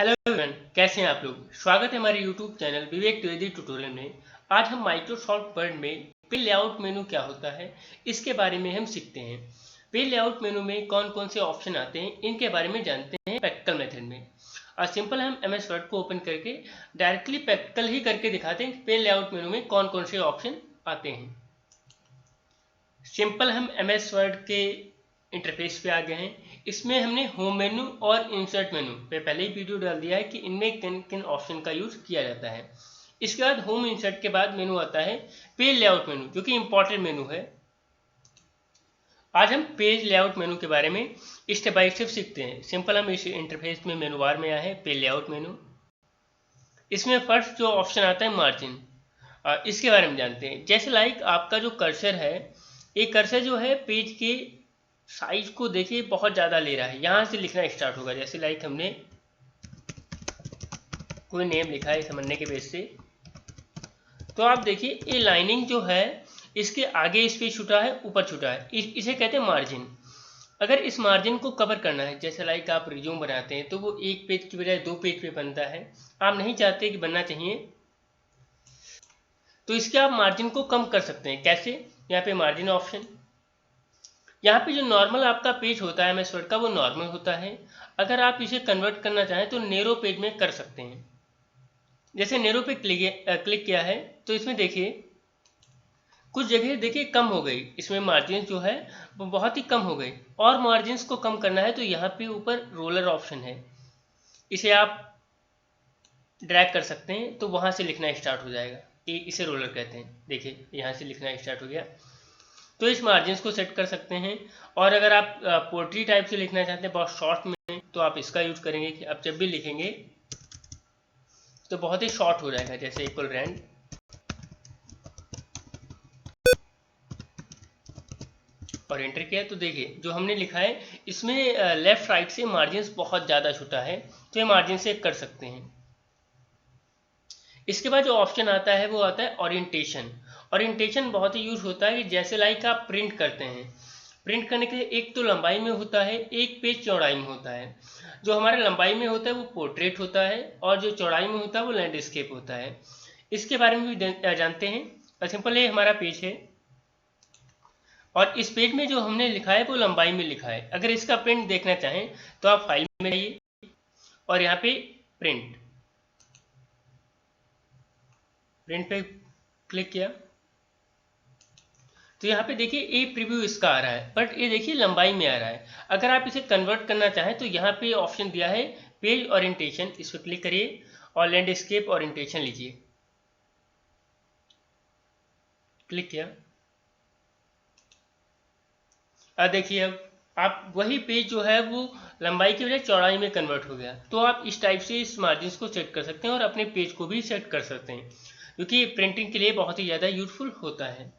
Hello everyone, कैसे हैं आप लोग। स्वागत है हमारे यूट्यूब चैनल विवेक द्विवेदी ट्यूटोरियल में। आज हम माइक्रोसॉफ्ट वर्ड में पेज लेआउट मेनू क्या होता है इसके बारे में हम सीखते हैं। पेज लेआउट मेनू में कौन कौन से ऑप्शन आते हैं इनके बारे में जानते हैं प्रैक्टिकल मेथड में। और सिंपल हम MS वर्ड को ओपन करके डायरेक्टली प्रैक्टिकल ही करके दिखाते हैं पेज लेआउट मेनू में कौन कौन से ऑप्शन आते हैं। सिंपल हम MS वर्ड के इंटरफेस पे आ गए हैं। इसमें हमने होम मेनू और इंसर्ट मेनू पे पहले ही वीडियो डाल दिया है कि इनमें किन किन ऑप्शन का यूज किया जाता है। इसके बाद होम इंसर्ट के बाद मेनू आता है पेज लेआउट मेनू, जो कि इंपॉर्टेंट मेनू है। आज हम पेज लेआउट मेनू के बारे में स्टेप बाय स्टेप सीखते हैं। सिंपल हम इस इंटरफेस में मेनू बार में आए हैं, पेज लेआउट मेनू। इसमें फर्स्ट जो ऑप्शन आता है मार्जिन, इसके बारे में जानते हैं। जैसे लाइक आपका जो कर्सर है, ये कर्सर जो है पेज के साइज को देखिए बहुत ज़्यादा ले रहा है। यहाँ से लिखना स्टार्ट होगा। जैसे लाइक हमने कोई नेम लिखा है समझने के बेस से, तो आप देखिए ये लाइनिंग जो है इसके आगे स्पेस छूटा है, ऊपर छूटा है, इसे कहते हैं मार्जिन। अगर इस मार्जिन को कवर करना है, जैसे लाइक आप रिज्यूम बनाते हैं तो वो एक पेज की बजाय 2 पेज पे बनता है, आप नहीं चाहते कि बनना चाहिए, तो इसके आप मार्जिन को कम कर सकते हैं। कैसे? यहाँ पे मार्जिन ऑप्शन, यहाँ पे जो नॉर्मल आपका पेज होता है MS वर्ड का, वो नॉर्मल होता है। अगर आप इसे कन्वर्ट करना चाहें तो नेरो पेज में कर सकते हैं। जैसे नेरो पे क्लिक किया है तो इसमें देखिए कुछ जगह देखिए कम हो गई, इसमें मार्जिन जो है वो बहुत ही कम हो गई। और मार्जिन को कम करना है तो यहाँ पे ऊपर रोलर ऑप्शन है, इसे आप ड्रैग कर सकते हैं तो वहाँ से लिखना स्टार्ट हो जाएगा। इसे रोलर कहते हैं। देखिए यहाँ से लिखना स्टार्ट हो गया, तो इस मार्जिन को सेट कर सकते हैं। और अगर आप पोर्ट्री टाइप से लिखना चाहते हैं बहुत शॉर्ट में, तो आप इसका यूज करेंगे कि आप जब भी लिखेंगे तो बहुत ही शॉर्ट हो जाएगा। जैसे इक्वल रैंड, और एंटर किया तो देखिए जो हमने लिखा है इसमें लेफ्ट राइट से मार्जिन बहुत ज़्यादा छूटा है, तो ये मार्जिन से कर सकते हैं। इसके बाद जो ऑप्शन आता है वो आता है ओरिएंटेशन। ओरिएंटेशन बहुत ही यूज होता है कि जैसे लाइक आप प्रिंट करते हैं, प्रिंट करने के लिए एक तो लंबाई में होता है, एक पेज चौड़ाई में होता है। जो हमारे लंबाई में होता है वो पोर्ट्रेट होता है, और जो चौड़ाई में होता है वो लैंडस्केप होता है। इसके बारे में भी जानते हैं। सिंपल ये हमारा पेज है, और इस पेज में जो हमने लिखा है वो लंबाई में लिखा है। अगर इसका प्रिंट देखना चाहें तो आप फाइल में जाइए और यहाँ पे प्रिंट पे क्लिक किया तो यहाँ पे देखिए ये प्रीव्यू इसका आ रहा है, बट ये देखिए लंबाई में आ रहा है। अगर आप इसे कन्वर्ट करना चाहें तो यहाँ पे ऑप्शन दिया है पेज ओरिएंटेशन, इस पर क्लिक करिए और लैंडस्केप ओरिएंटेशन लीजिए। क्लिक किया, अब देखिए अब आप वही पेज जो है वो लंबाई की बजाय चौड़ाई में कन्वर्ट हो गया। तो आप इस टाइप से इस मार्जिन को सेट कर सकते हैं और अपने पेज को भी सेट कर सकते हैं, क्योंकि प्रिंटिंग के लिए बहुत ही ज़्यादा यूजफुल होता है।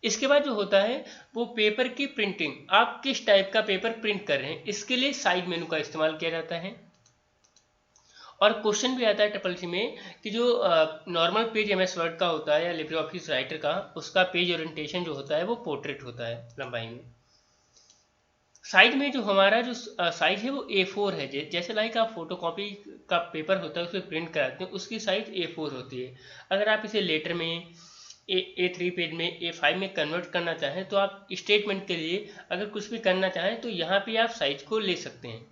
इसके बाद जो होता है वो पेपर की प्रिंटिंग, आप किस टाइप का पेपर प्रिंट कर रहे हैं, इसके लिए साइड मेनू का इस्तेमाल किया जाता है। और क्वेश्चन भी आता है ट्रिपल में कि जो नॉर्मल पेज MS वर्ड का होता है या लिब्रे ऑफिस राइटर का, उसका पेज ओरिएंटेशन जो होता है वो पोर्ट्रेट होता है लंबाई में। साइड में जो हमारा जो साइज है वो A4 है। जैसे लाइक आप फोटोकॉपी का पेपर होता है उसमें प्रिंट कराते हैं, उसकी साइज A4 होती है। अगर आप इसे लेटर में A3 पेज में A5 में कन्वर्ट करना चाहें तो आप स्टेटमेंट के लिए अगर कुछ भी करना चाहें तो यहाँ पे आप साइज को ले सकते हैं।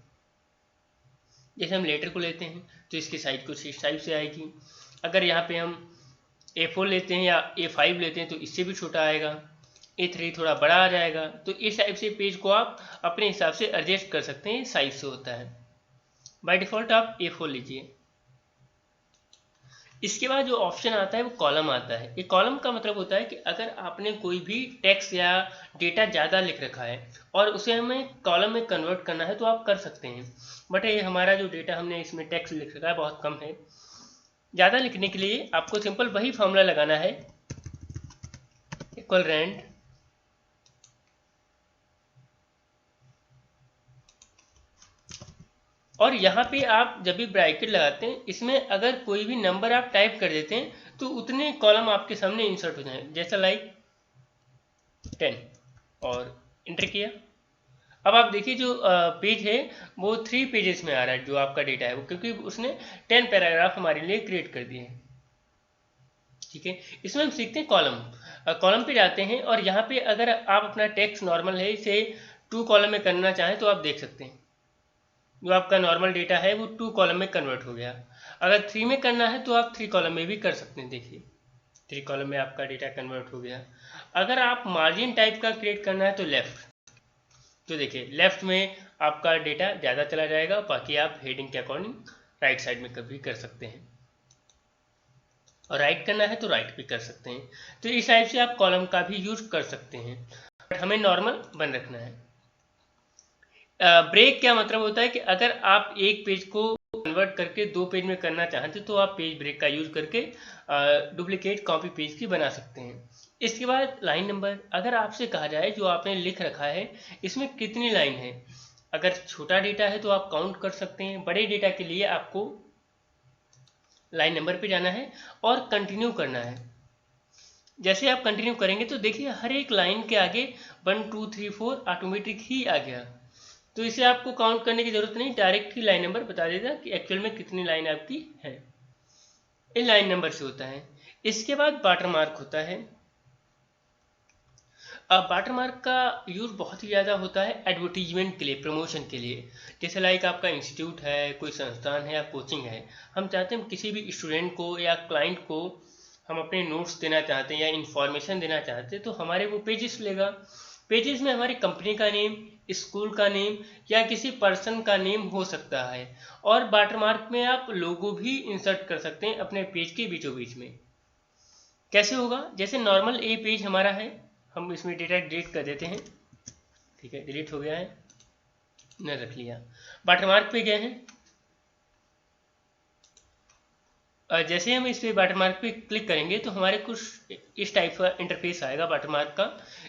जैसे हम लेटर को लेते हैं तो इसकी साइज कुछ इस टाइप से आएगी। अगर यहाँ पे हम A4 लेते हैं या A5 लेते हैं तो इससे भी छोटा आएगा, A3 थोड़ा बड़ा आ जाएगा। तो इस टाइप से पेज को आप अपने हिसाब से एडजस्ट कर सकते हैं, साइज से होता है। बाय डिफ़ॉल्ट आप A4 लीजिए। इसके बाद जो ऑप्शन आता है वो कॉलम आता है। ये कॉलम का मतलब होता है कि अगर आपने कोई भी टेक्स्ट या डेटा ज़्यादा लिख रखा है और उसे हमें कॉलम में कन्वर्ट करना है तो आप कर सकते हैं। बट ये हमारा जो डेटा हमने इसमें टेक्स्ट लिख रखा है बहुत कम है। ज़्यादा लिखने के लिए आपको सिंपल वही फॉर्मूला लगाना है, इक्वल रैंड, और यहाँ पे आप जब भी ब्रैकेट लगाते हैं इसमें अगर कोई भी नंबर आप टाइप कर देते हैं तो उतने कॉलम आपके सामने इंसर्ट हो जाएं। जैसा लाइक 10 और इंटर किया। अब आप देखिए जो पेज है वो 3 पेजेस में आ रहा है, जो आपका डेटा है वो, क्योंकि उसने 10 पैराग्राफ हमारे लिए क्रिएट कर दिए हैं। ठीक है, इसमें हम सीखते हैं कॉलम। कॉलम पे जाते हैं और यहाँ पे अगर आप अपना टेक्स्ट नॉर्मल है इसे 2 कॉलम में करना चाहें तो आप देख सकते हैं जो आपका नॉर्मल डेटा है वो 2 कॉलम में कन्वर्ट हो गया। अगर 3 में करना है तो आप 3 कॉलम में भी कर सकते हैं। देखिए 3 कॉलम में आपका डेटा कन्वर्ट हो गया। अगर आप मार्जिन टाइप का क्रिएट करना है तो लेफ्ट, तो देखिए लेफ्ट में आपका डेटा ज़्यादा चला जाएगा, बाकी आप हेडिंग के अकॉर्डिंग राइट साइड में कभी कर सकते हैं, और राइट करना है तो राइट भी कर सकते हैं। तो इस टाइप से आप कॉलम का भी यूज कर सकते हैं, बट हमें नॉर्मल बन रखना है। ब्रेक क्या मतलब होता है कि अगर आप एक पेज को कन्वर्ट करके 2 पेज में करना चाहते तो आप पेज ब्रेक का यूज करके डुप्लीकेट कॉपी पेज की बना सकते हैं। इसके बाद लाइन नंबर, अगर आपसे कहा जाए जो आपने लिख रखा है इसमें कितनी लाइन है, अगर छोटा डेटा है तो आप काउंट कर सकते हैं, बड़े डेटा के लिए आपको लाइन नंबर पे जाना है और कंटिन्यू करना है। जैसे आप कंटिन्यू करेंगे तो देखिए हर एक लाइन के आगे 1 2 3 4 ऑटोमेटिक ही आ गया, तो इसे आपको काउंट करने की जरूरत नहीं, डायरेक्ट ही लाइन नंबर बता देगा कि एक्चुअल में कितनी लाइन आपकी है। इन लाइन नंबर से होता है। इसके बाद वाटरमार्क होता है। अब वाटरमार्क का यूज बहुत ही ज़्यादा होता है एडवर्टीजमेंट के लिए, प्रमोशन के लिए। जैसे लाइक आपका इंस्टीट्यूट है, कोई संस्थान है या कोचिंग है, हम चाहते हैं किसी भी स्टूडेंट को या क्लाइंट को हम अपने नोट्स देना चाहते हैं या इन्फॉर्मेशन देना चाहते हैं तो हमारे वो पेजेस लेगा। पेजेस में हमारी कंपनी का नेम, स्कूल का नेम या किसी पर्सन का नेम हो सकता है, और वाटरमार्क में आप लोगो भी इंसर्ट कर सकते हैं अपने पेज के बीचों बीच में। कैसे होगा, जैसे नॉर्मल ए पेज हमारा है, हम इसमें डेटा डिलीट कर देते हैं। ठीक है, डिलीट हो गया है, न रख लिया। वाटरमार्क पे गए हैं, जैसे हम इस पे वाटरमार्क पे क्लिक करेंगे तो हमारे कुछ इस टाइप का इंटरफेस आएगा वाटरमार्क का।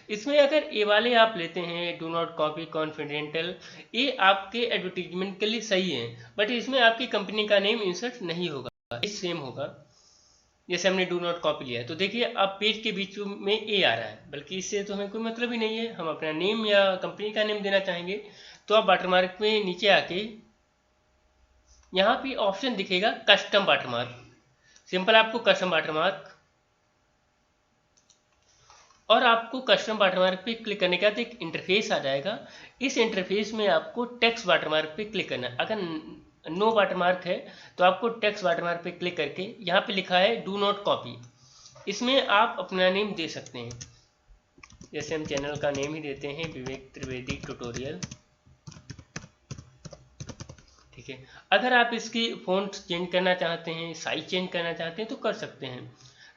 इसमें अगर ये वाले आप लेते हैं, डू नॉट कॉपी, कॉन्फिडेंशियल, ये आपके एडवर्टीजमेंट के लिए सही है, बट इसमें आपकी कंपनी का नेम इंसर्ट नहीं होगा, इस सेम होगा। जैसे हमने डू नॉट कॉपी लिया तो देखिए अब पेज के बीच में ए आ रहा है, बल्कि इससे तो हमें कोई मतलब ही नहीं है, हम अपना नेम या कंपनी का नेम देना चाहेंगे। तो आप वाटरमार्क में नीचे आके यहाँ पे ऑप्शन दिखेगा कस्टम वाटरमार्क, सिंपल आपको कस्टम वाटरमार्क, और आपको कस्टम वाटरमार्क पे क्लिक करने के बाद एक इंटरफेस आ जाएगा। इस इंटरफेस में आपको टेक्स्ट वाटरमार्क पे क्लिक करना है। अगर नो वाटरमार्क है तो आपको टेक्स्ट वाटरमार्क पे क्लिक करके यहाँ पे लिखा है डू नॉट कॉपी, इसमें आप अपना नेम दे सकते हैं। जैसे हम चैनल का नेम ही देते हैं विवेक त्रिवेदी ट्यूटोरियल। ठीक है, अगर आप इसकी फ़ॉन्ट चेंज करना चाहते हैं, साइज चेंज करना चाहते हैं तो कर सकते हैं,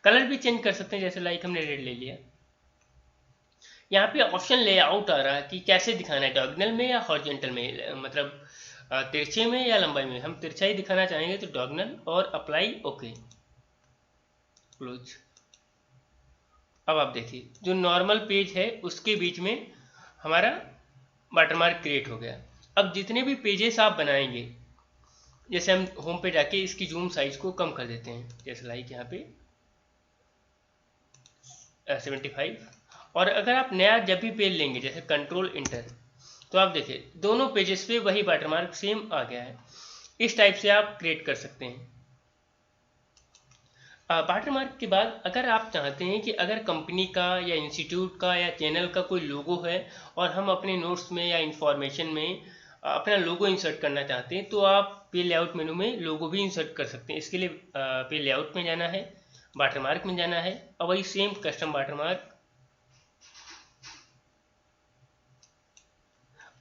कलर भी चेंज कर सकते हैं, जैसे लाइक हमने रेड ले लिया। यहाँ पे ऑप्शन लेआउट आ रहा है कि कैसे दिखाना है, डायगोनल में या हॉरिजॉन्टल में, मतलब तिरछे में या लंबाई में। हम तिरछा ही दिखाना चाहेंगे तो डायगोनल, और अप्लाई, ओके, क्लोज। अब आप देखिए जो नॉर्मल पेज है उसके बीच में हमारा वाटरमार्क क्रिएट हो गया। अब जितने भी पेजेस आप बनाएंगे, जैसे हम होम पे जाके इसकी जूम साइज को कम कर देते हैं, जैसे लाइक यहाँ पे 75, और अगर आप नया जब भी पेज लेंगे जैसे कंट्रोल इंटर, तो आप देखिए दोनों पेजेस पे वही वाटरमार्क सेम आ गया है। इस टाइप से आप क्रिएट कर सकते हैं। वाटरमार्क के बाद अगर आप चाहते हैं कि अगर कंपनी का या इंस्टीट्यूट का या चैनल का कोई लोगो है और हम अपने नोट्स में या इंफॉर्मेशन में अपना लोगो इंसर्ट करना चाहते हैं तो आप पे लेआउट मेनू में लोगो भी इंसर्ट कर सकते हैं। इसके लिए पे लेआउट में जाना है, वाटरमार्क में जाना है, और वही सेम कस्टम वाटरमार्क।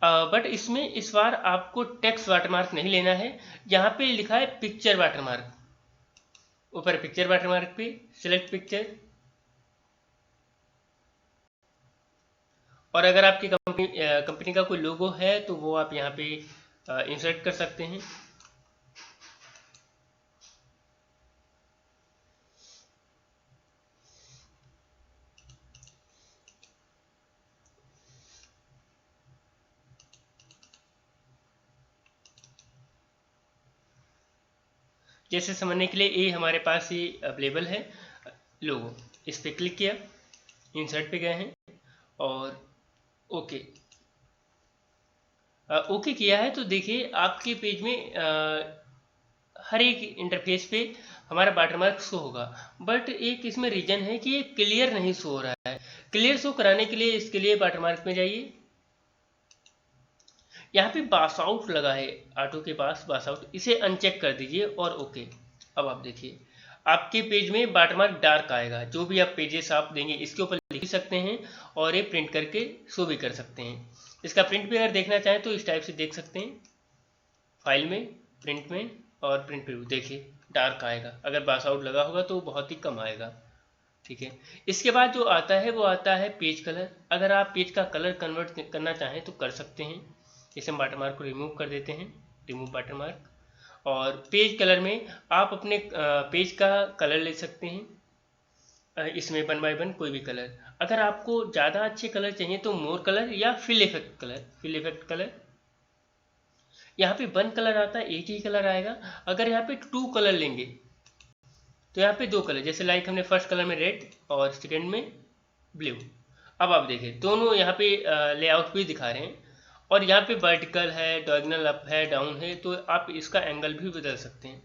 बट इसमें इस बार आपको टेक्स्ट वाटरमार्क नहीं लेना है, यहाँ पे लिखा है पिक्चर वाटरमार्क, ऊपर पिक्चर वाटरमार्क पे सिलेक्ट पिक्चर। और अगर आपकी कंपनी का कोई लोगो है तो वो आप यहाँ पे इंसर्ट कर सकते हैं। जैसे समझने के लिए ये हमारे पास ये अवेलेबल है लोगो, इस पर क्लिक किया, इंसर्ट पे गए हैं और ओके। ओके किया है तो देखिए आपके पेज में हर एक इंटरफेस पे हमारा वाटरमार्क शो होगा, बट एक इसमें रीजन है कि ये क्लियर नहीं शो हो रहा है। क्लियर शो कराने के लिए इसके लिए वाटरमार्क में जाइए, यहाँ पे पास आउट लगा है ऑटो के पास, पास आउट, इसे अनचेक कर दीजिए और ओके। अब आप देखिए आपके पेज में वाटरमार्क डार्क आएगा। जो भी आप पेजेस आप देंगे इसके ऊपर लिख सकते हैं और ये प्रिंट करके शो भी कर सकते हैं। इसका प्रिंट भी अगर देखना चाहें तो इस टाइप से देख सकते हैं, फाइल में, प्रिंट में, और प्रिंट प्रीव्यू देखिए डार्क आएगा। अगर पास आउट लगा होगा तो बहुत ही कम आएगा, ठीक है। इसके बाद जो आता है वो आता है पेज कलर। अगर आप पेज का कलर कन्वर्ट करना चाहें तो कर सकते हैं। जैसे हम वाटरमार्क को रिमूव कर देते हैं, रिमूव वाटरमार्क, और पेज कलर में आप अपने पेज का कलर ले सकते हैं, इसमें 1 बाय 1 कोई भी कलर। अगर आपको ज़्यादा अच्छे कलर चाहिए तो मोर कलर या fill effect colour, fill effect colour. यहाँ पे 1 कलर आता है, एक ही कलर आएगा। अगर यहाँ पे 2 कलर लेंगे तो यहाँ पे 2 कलर, जैसे लाइक हमने फर्स्ट कलर में रेड और सेकेंड में ब्लू। अब आप देखें दोनों यहाँ पे लेआउट भी दिखा रहे हैं, और यहाँ पे वर्टिकल है, डायगोनल अप है, डाउन है, तो आप इसका एंगल भी बदल सकते हैं।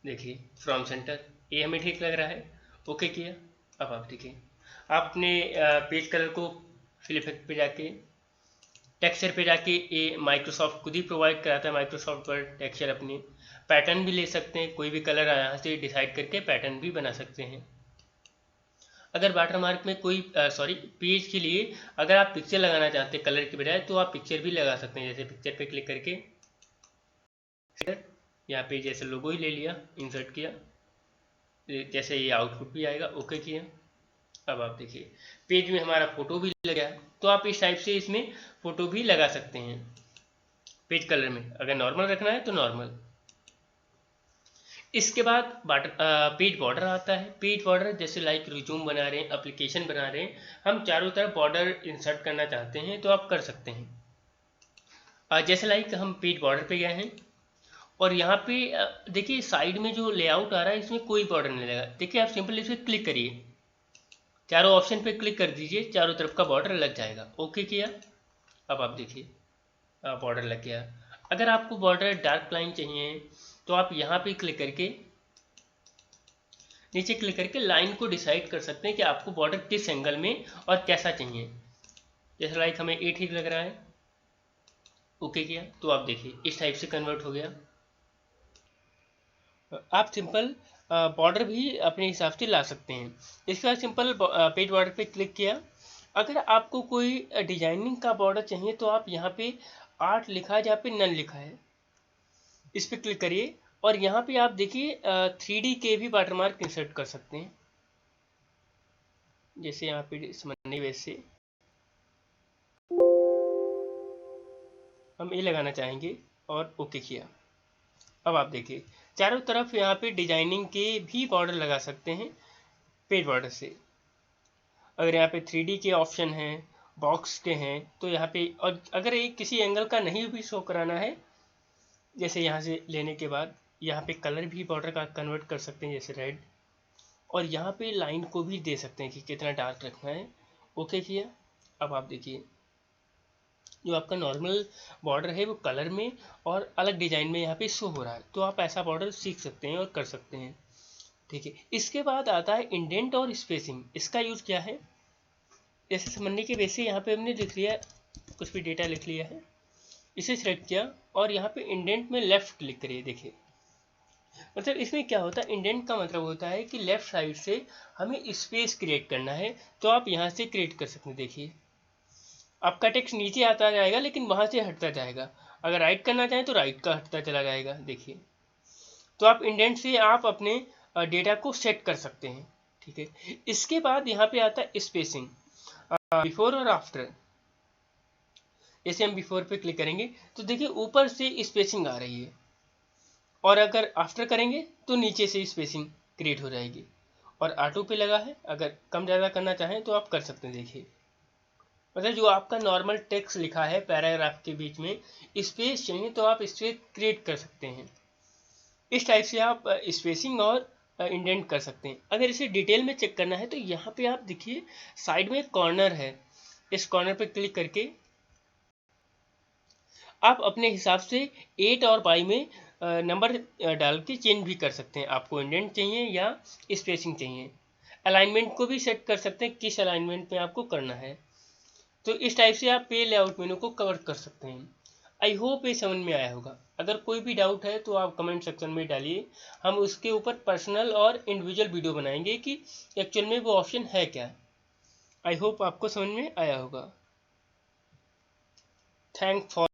देखिए फ्रॉम सेंटर, ये हमें ठीक लग रहा है, ओके किया। अब आप देखिए आप अपने पेज कलर को फिल इफेक्ट पे जाके, टेक्सचर पे जाके, ये माइक्रोसॉफ्ट खुद ही प्रोवाइड कराता है, माइक्रोसॉफ्ट वर्ड टेक्सचर। अपनी पैटर्न भी ले सकते हैं, कोई भी कलर यहाँ से डिसाइड करके पैटर्न भी बना सकते हैं। अगर वाटरमार्क में कोई पेज के लिए अगर आप पिक्चर लगाना चाहते हैं कलर के बजाय, तो आप पिक्चर भी लगा सकते हैं। जैसे पिक्चर पे क्लिक करके यहाँ पे जैसे लोगो ही ले लिया, इंसर्ट किया, जैसे ये आउटपुट भी आएगा, ओके किया। अब आप देखिए पेज में हमारा फोटो भी लग गया, तो आप इस टाइप से इसमें फोटो भी लगा सकते हैं पेज कलर में। अगर नॉर्मल रखना है तो नॉर्मल। इसके बाद पेज बॉर्डर आता है। पेज बॉर्डर जैसे लाइक रिज्यूम बना रहे हैं, एप्लीकेशन बना रहे हैं, हम चारों तरफ बॉर्डर इंसर्ट करना चाहते हैं तो आप कर सकते हैं। जैसे लाइक हम पेज बॉर्डर पे गए हैं और यहाँ पे देखिए साइड में जो लेआउट आ रहा है इसमें कोई बॉर्डर नहीं लगा। देखिए आप सिंपल इस पर क्लिक करिए, चारों ऑप्शन पे क्लिक कर दीजिए, चारों तरफ का बॉर्डर लग जाएगा, ओके किया। अब आप देखिए बॉर्डर लग गया। अगर आपको बॉर्डर डार्क लाइन चाहिए तो आप यहाँ पे क्लिक करके, नीचे क्लिक करके लाइन को डिसाइड कर सकते हैं कि आपको बॉर्डर किस एंगल में और कैसा चाहिए। जैसे लाइक हमें 8 ठीक लग रहा है, ओके किया, तो आप देखिए इस टाइप से कन्वर्ट हो गया। आप सिंपल बॉर्डर भी अपने हिसाब से ला सकते हैं। इसके बाद सिंपल पेज बॉर्डर पे क्लिक किया। अगर आपको कोई डिजाइनिंग का बॉर्डर चाहिए तो आप यहाँ पे आर्ट लिखा है, जहाँ पे नन लिखा है, इस पर क्लिक करिए और यहाँ पे आप देखिए 3D के भी वाटरमार्क इंसर्ट कर सकते हैं। जैसे यहाँ पे समझने वैसे हम ये लगाना चाहेंगे और ओके किया। अब आप देखिए चारों तरफ यहाँ पे डिजाइनिंग के भी बॉर्डर लगा सकते हैं पेज बॉर्डर से। अगर यहाँ पे 3D के ऑप्शन हैं, बॉक्स के हैं, तो यहाँ पे, और अगर एक किसी एंगल का नहीं भी शो कराना है, जैसे यहाँ से लेने के बाद यहाँ पे कलर भी बॉर्डर का कन्वर्ट कर सकते हैं, जैसे रेड, और यहाँ पे लाइन को भी दे सकते हैं कि कितना डार्क रखना है, ओके किया। अब आप देखिए जो आपका नॉर्मल बॉर्डर है वो कलर में और अलग डिजाइन में यहाँ पे शो हो रहा है, तो आप ऐसा बॉर्डर सीख सकते हैं और कर सकते हैं, ठीक है। इसके बाद आता है इंडेंट और स्पेसिंग। इसका यूज क्या है, जैसे समझने के वैसे यहाँ पे हमने लिख लिया, कुछ भी डेटा लिख लिया है, इसे सिलेक्ट किया और यहाँ पे इंडेंट में लेफ्ट क्लिक करिए। देखिए मतलब इसमें क्या होता है, इंडेंट का मतलब होता है कि लेफ्ट साइड से हमें स्पेस क्रिएट करना है, तो आप यहाँ से क्रिएट कर सकते हैं। देखिए आपका टेक्स्ट नीचे आता जाएगा लेकिन वहाँ से हटता जाएगा। अगर राइट करना चाहें तो राइट का हटता चला जाएगा। देखिए तो आप इंडेंट से आप अपने डेटा को सेट कर सकते हैं, ठीक है। इसके बाद यहाँ पे आता है स्पेसिंग, बिफोर और आफ्टर। जैसे हम बिफोर पे क्लिक करेंगे तो देखिए ऊपर से स्पेसिंग आ रही है, और अगर आफ्टर करेंगे तो नीचे से स्पेसिंग क्रिएट हो जाएगी। और ऑटो पे लगा है, अगर कम ज़्यादा करना चाहें तो आप कर सकते हैं। देखिए मतलब जो आपका नॉर्मल टेक्स्ट लिखा है पैराग्राफ के बीच में स्पेस चाहिए तो आप स्पेस क्रिएट कर सकते हैं। इस टाइप से आप स्पेसिंग और इंडेंट कर सकते हैं। अगर इसे डिटेल में चेक करना है तो यहाँ पे आप देखिए साइड में एक कॉर्नर है, इस कॉर्नर पे क्लिक करके आप अपने हिसाब से 8 और पाई में नंबर डाल के चेंज भी कर सकते हैं। आपको इंडेंट चाहिए या स्पेसिंग चाहिए। अलाइनमेंट को भी सेट कर सकते हैं, किस अलाइनमेंट में आपको करना है। तो इस टाइप से आप पे लेआउट मेनू को कवर कर सकते हैं। आई होप ये समझ में आया होगा। अगर कोई भी डाउट है तो आप कमेंट सेक्शन में डालिए, हम उसके ऊपर पर्सनल और इंडिविजुअल वीडियो बनाएंगे कि एक्चुअल में वो ऑप्शन है क्या। आई होप आपको समझ में आया होगा। Thank for